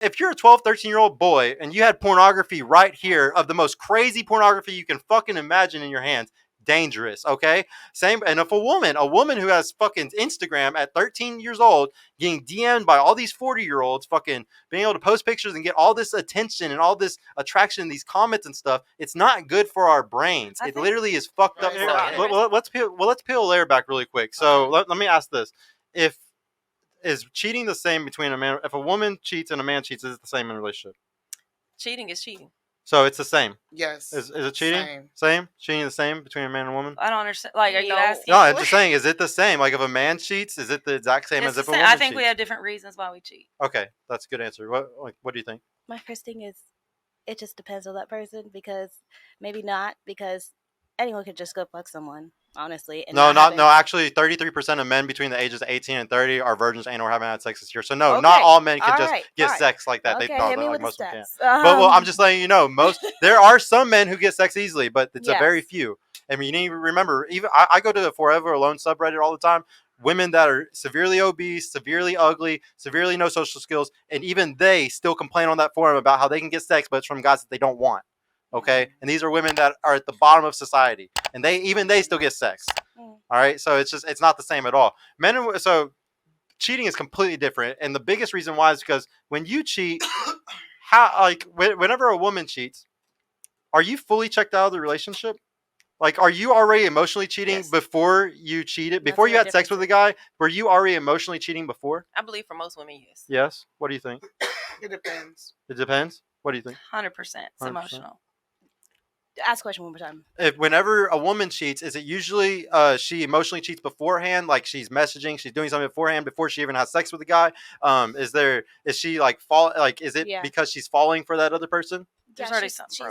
if you're a 12, 13-year-old boy and you had pornography right here of the most crazy pornography you can fucking imagine in your hands, dangerous, okay? Same, and if a woman who has fucking Instagram at 13 years old getting DM'd by all these 40-year-olds, fucking being able to post pictures and get all this attention and all this attraction, these comments and stuff, it's not good for our brains. It literally is fucked up. Let's peel a layer back really quick. So let me ask this: if is cheating the same between a man? If a woman cheats and a man cheats, is it the same in a relationship? Cheating is cheating. So it's the same. Yes. Is it cheating? Same. Cheating the same between a man and a woman? I don't understand. Like, are you asking? No, I'm just saying. Is it the same? Like, if a man cheats, is it the exact same as if a woman cheats? I think we have different reasons why we cheat. Okay, that's a good answer. What do you think? My first thing is, it just depends on that person, because maybe not, because anyone could just go fuck someone. Honestly, and no. Actually, 33% of men between the ages of 18 and 30 are virgins and or haven't had sex this year. So no, not all men can just get sex like that. Okay, they thought like most of them can. But I'm just letting you know, there are some men who get sex easily, but it's a very few. I mean, you need to remember. Even I go to the Forever Alone subreddit all the time. Women that are severely obese, severely ugly, severely no social skills, and even they still complain on that forum about how they can get sex, but it's from guys that they don't want. Okay, and these are women that are at the bottom of society, and they still get sex. All right, so it's not the same at all. So cheating is completely different, and the biggest reason why is because when you cheat, whenever a woman cheats, are you fully checked out of the relationship? Like, are you already emotionally cheating before you cheated? Before you had sex with a guy, were you already emotionally cheating before? I believe for most women, yes. Yes. What do you think? It depends. It depends. What do you think? 100%. It's emotional. Ask the question one more time. Whenever a woman cheats, is it usually she emotionally cheats beforehand, like she's messaging, she's doing something beforehand before she even has sex with the guy? Is she like is it because she's falling for that other person? There's already something.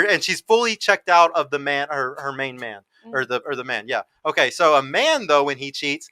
And she's fully checked out of the man, her main man, or the man. Yeah. Okay. So a man, though, when he cheats,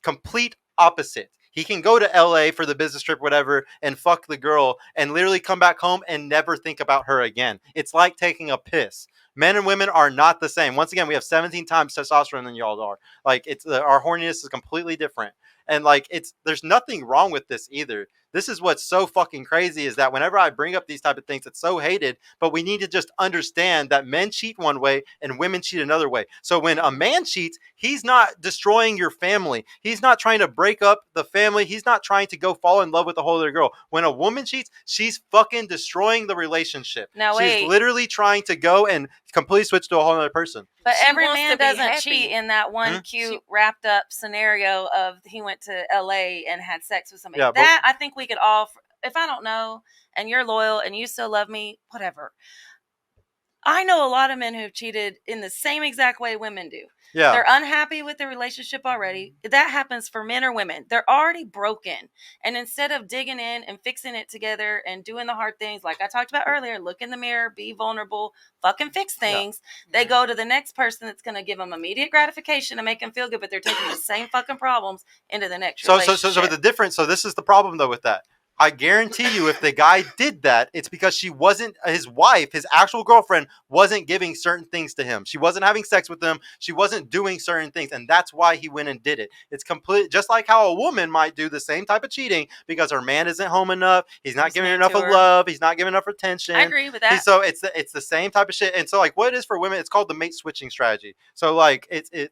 complete opposite. He can go to LA for the business trip, whatever, and fuck the girl and literally come back home and never think about her again. It's like taking a piss. Men and women are not the same. Once again, we have 17 times testosterone than y'all are. Like, our horniness is completely different. And like, there's nothing wrong with this either. This is what's so fucking crazy, is that whenever I bring up these type of things, it's so hated, but we need to just understand that men cheat one way and women cheat another way. So when a man cheats, he's not destroying your family. He's not trying to break up the family. He's not trying to go fall in love with a whole other girl. When a woman cheats, she's fucking destroying the relationship. She's literally trying to go and completely switch to a whole other person. But every man doesn't cheat in that one cute wrapped up scenario of he went to LA and had sex with somebody. That I think we could all, if I don't know and you're loyal and you still love me, whatever. I know a lot of men who've cheated in the same exact way women do. Yeah. They're unhappy with the relationship already. That happens for men or women. They're already broken. And instead of digging in and fixing it together and doing the hard things, like I talked about earlier, look in the mirror, be vulnerable, fucking fix things. Yeah. They go to the next person that's going to give them immediate gratification and make them feel good, but they're taking the same fucking problems into the next relationship. So the difference, so this is the problem though with that. I guarantee you, if the guy did that, it's because she wasn't, his wife, his actual girlfriend, wasn't giving certain things to him. She wasn't having sex with him. She wasn't doing certain things. And that's why he went and did it. It's complete, just like how a woman might do the same type of cheating because her man isn't home enough. He's not giving her enough of love. He's not giving enough attention. I agree with that. So it's the same type of shit. And so like what it is for women, it's called the mate switching strategy. So like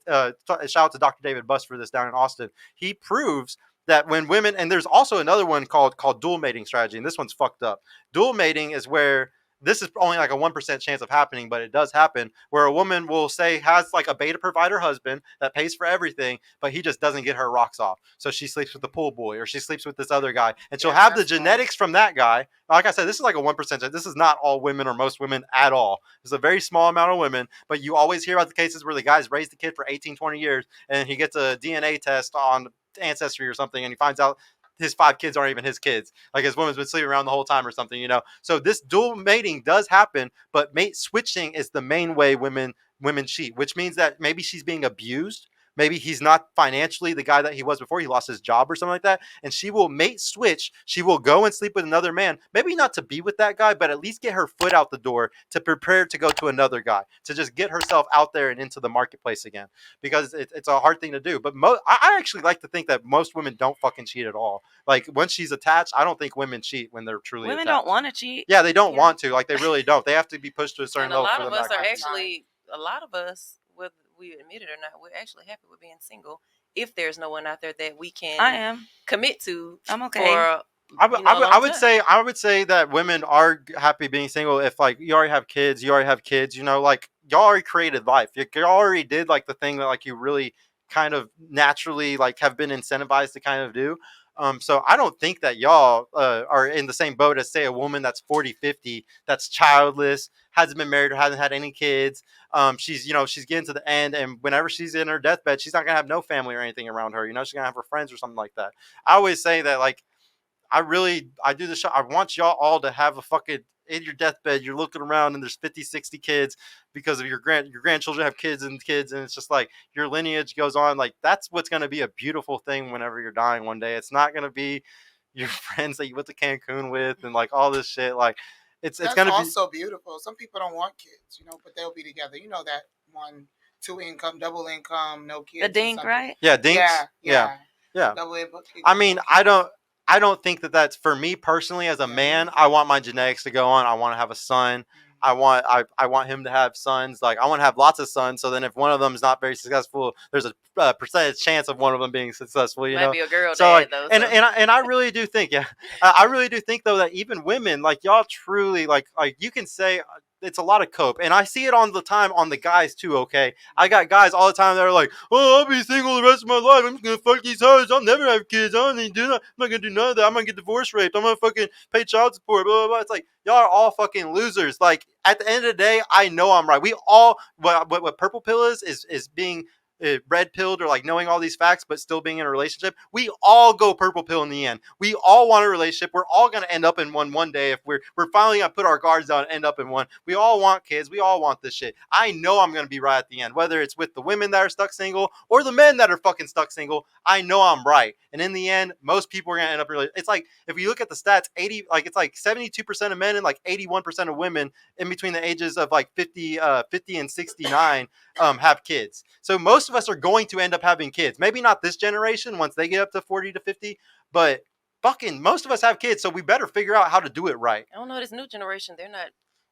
shout out to Dr. David Buss for this down in Austin. He proves that when women, and there's also another one called dual mating strategy, and this one's fucked up. Dual mating is where this is only like a 1% chance of happening, but it does happen, where a woman will say has like a beta provider husband that pays for everything, but he just doesn't get her rocks off. So she sleeps with the pool boy, or she sleeps with this other guy, and she'll have the genetics from that guy. Like I said, this is like a 1% chance. This is not all women or most women at all. It's a very small amount of women, but you always hear about the cases where the guy's raised the kid for 18, 20 years, and he gets a DNA test on ancestry or something, and he finds out his 5 kids aren't even his kids. Like his woman's been sleeping around the whole time or something, you know. So this dual mating does happen, but mate switching is the main way women cheat, which means that maybe she's being abused Maybe he's not financially the guy that he was before. He lost his job or something like that. And she will mate switch. She will go and sleep with another man. Maybe not to be with that guy, but at least get her foot out the door to prepare to go to another guy, to just get herself out there and into the marketplace again. Because it's a hard thing to do. But I actually like to think that most women don't fucking cheat at all. Like, when she's attached, I don't think women cheat when they're truly Women attached. don't want to cheat. Yeah, they don't want to. Like, they really don't. They have to be pushed to a certain level. And a lot of us are actually, whether we admit it or not, we're actually happy with being single if there's no one out there that we can commit to. I'm okay. I would say that women are happy being single if, like, you already have kids, you know, like, y'all already created life. You already did, like, the thing that, like, you really kind of naturally, like, have been incentivized to kind of do. So I don't think that y'all are in the same boat as, say, a woman that's 40, 50, that's childless, hasn't been married or hasn't had any kids. She's getting to the end, and whenever she's in her deathbed, she's not gonna have no family or anything around her. You know, she's gonna have her friends or something like that. I always say that, like, I do the show. I want y'all all to have a fucking, in your deathbed, you're looking around and there's 50, 60 kids because of your grandchildren have kids, and it's just like your lineage goes on. Like, that's what's going to be a beautiful thing whenever you're dying one day. It's not going to be your friends that you went to Cancun with and, like, all this shit. Like, it's going to be also beautiful. Some people don't want kids, you know, but they'll be together. You know, that one, 2 income, double income, no kids. The dink, right? Yeah, dinks. Yeah. Double income. I mean, I don't think that that's, for me personally as a man. I want my genetics to go on. I want to have a son. I want him to have sons. Like, I want to have lots of sons. So then if one of them is not very successful, there's a percentage chance of one of them being successful. You know, be a girl so, dad, like, though. And I really do think, I really do think though that even women, like, y'all truly, like you can say it's a lot of cope, and I see it on the time on the guys too. Okay, I got guys all the time that are like, "Oh, I'll be single the rest of my life. I'm just gonna fuck these hoes. I'll never have kids. I don't need to do that. I'm not gonna do none of that. I'm gonna get divorce raped. I'm gonna fucking pay child support." Blah blah blah. It's like, y'all are all fucking losers. Like, at the end of the day, I know I'm right. We all, what purple pill is being red pilled, or like knowing all these facts but still being in a relationship. We all go purple pill in the end. We all want a relationship. We're all gonna end up in one day if we're finally gonna put our guards down and end up in one. We all want kids. We all want this shit. I know I'm gonna be right at the end, whether it's with the women that are stuck single or the men that are fucking stuck single. I know I'm right, and in the end, most people are gonna end up really. It's like, if you look at the stats, it's like 72% of men and like 81% of women in between the ages of like 50 and 69 have kids. So most of us are going to end up having kids. Maybe not this generation once they get up to 40 to 50, but fucking most of us have kids. So we better figure out how to do it right. I don't know, this new generation,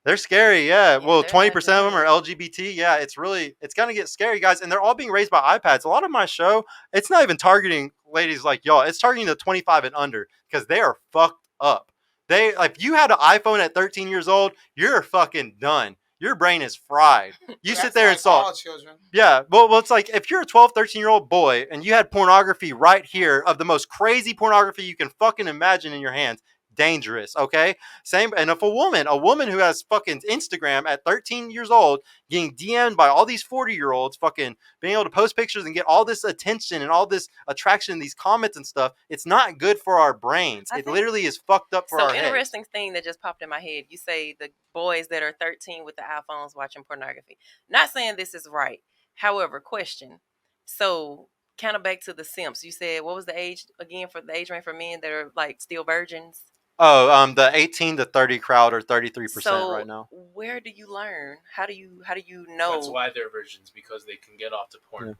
they're scary. Yeah. Well, 20% of them are LGBT. Yeah. It's going to get scary, guys. And they're all being raised by iPads. A lot of my show, it's not even targeting ladies like y'all. It's targeting the 25 and under, because they are fucked up. If you had an iPhone at 13 years old, you're fucking done. Your brain is fried. You sit there and solve. All children. Yeah. Well, it's like, if you're a 12, 13-year-old boy and you had pornography right here, of the most crazy pornography you can fucking imagine in your hands, dangerous. Okay. Same. And if a woman who has fucking Instagram at 13 years old getting DM'd by all these 40-year-olds, fucking being able to post pictures and get all this attention and all this attraction, these comments and stuff, it's not good for our brains. It literally is fucked up for our heads. So, interesting thing that just popped in my head. You say the boys that are 13 with the iPhones watching pornography. Not saying this is right. However, question. So, kind of back to the simps. You said, what was the age again, for the age range for men that are like still virgins? Oh, the 18 to 30 crowd are 33% right now. Where do you learn? How do you know? That's why they're virgins, because they can get off to porn.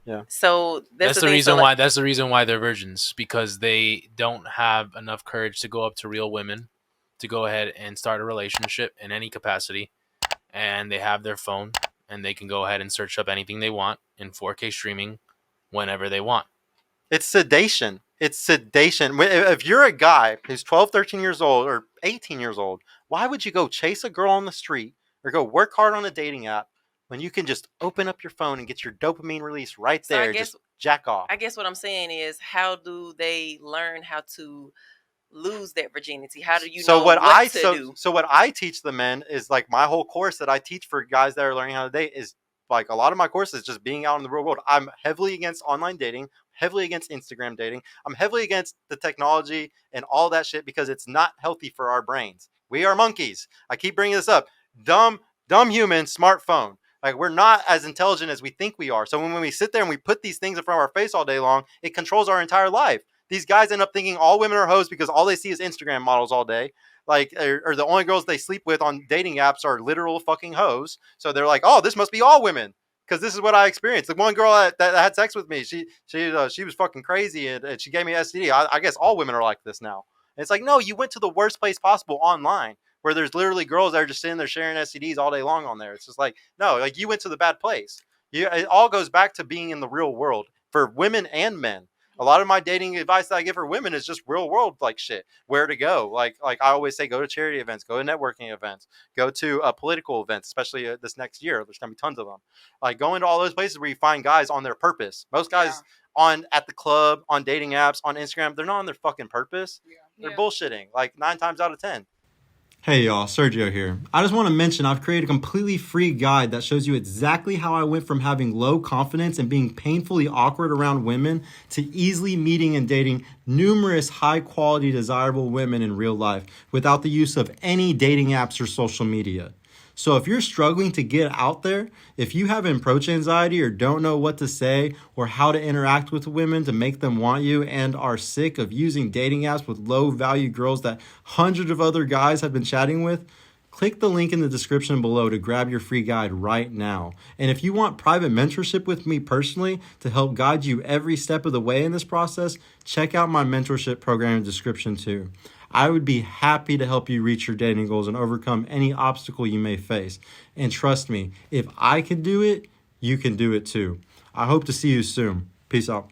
Yeah. So that's the reason why. That's the reason why they're virgins, because they don't have enough courage to go up to real women, to go ahead and start a relationship in any capacity, and they have their phone and they can go ahead and search up anything they want in 4K streaming whenever they want. It's sedation. If you're a guy who's 12, 13 years old or 18 years old, why would you go chase a girl on the street or go work hard on a dating app when you can just open up your phone and get your dopamine release right there? Just jack off. I guess what I'm saying is, how do they learn how to lose that virginity? How do you know what to do? So what I teach the men is, like, my whole course that I teach for guys that are learning how to date is, like, a lot of my course is just being out in the real world. I'm heavily against online dating, heavily against Instagram dating. I'm heavily against the technology and all that shit, because it's not healthy for our brains. We are monkeys. I keep bringing this up. Dumb human, smartphone. Like, we're not as intelligent as we think we are. So when we sit there and we put these things in front of our face all day long, it controls our entire life. These guys end up thinking all women are hoes because all they see is Instagram models all day. Like, or the only girls they sleep with on dating apps are literal fucking hoes. So they're like, oh, this must be all women because this is what I experienced. The one girl that had sex with me, she was fucking crazy and she gave me STD. I guess all women are like this now. And it's like, no, you went to the worst place possible online where there's literally girls that are just sitting there sharing STDs all day long on there. It's just like, no, like you went to the bad place. It all goes back to being in the real world for women and men. A lot of my dating advice that I give for women is just real world like shit. Where to go? Like I always say, go to charity events, go to networking events, go to political events, especially this next year. There's gonna be tons of them. Like go into all those places where you find guys on their purpose. Most guys at the club, on dating apps, on Instagram, they're not on their fucking purpose. They're bullshitting. Like 9 times out of 10. Hey y'all, Sergio here. I just want to mention I've created a completely free guide that shows you exactly how I went from having low confidence and being painfully awkward around women to easily meeting and dating numerous high quality desirable women in real life without the use of any dating apps or social media. So if you're struggling to get out there, if you have approach anxiety or don't know what to say or how to interact with women to make them want you and are sick of using dating apps with low value girls that hundreds of other guys have been chatting with, click the link in the description below to grab your free guide right now. And if you want private mentorship with me personally to help guide you every step of the way in this process, check out my mentorship program in the description too. I would be happy to help you reach your dating goals and overcome any obstacle you may face. And trust me, if I can do it, you can do it too. I hope to see you soon. Peace out.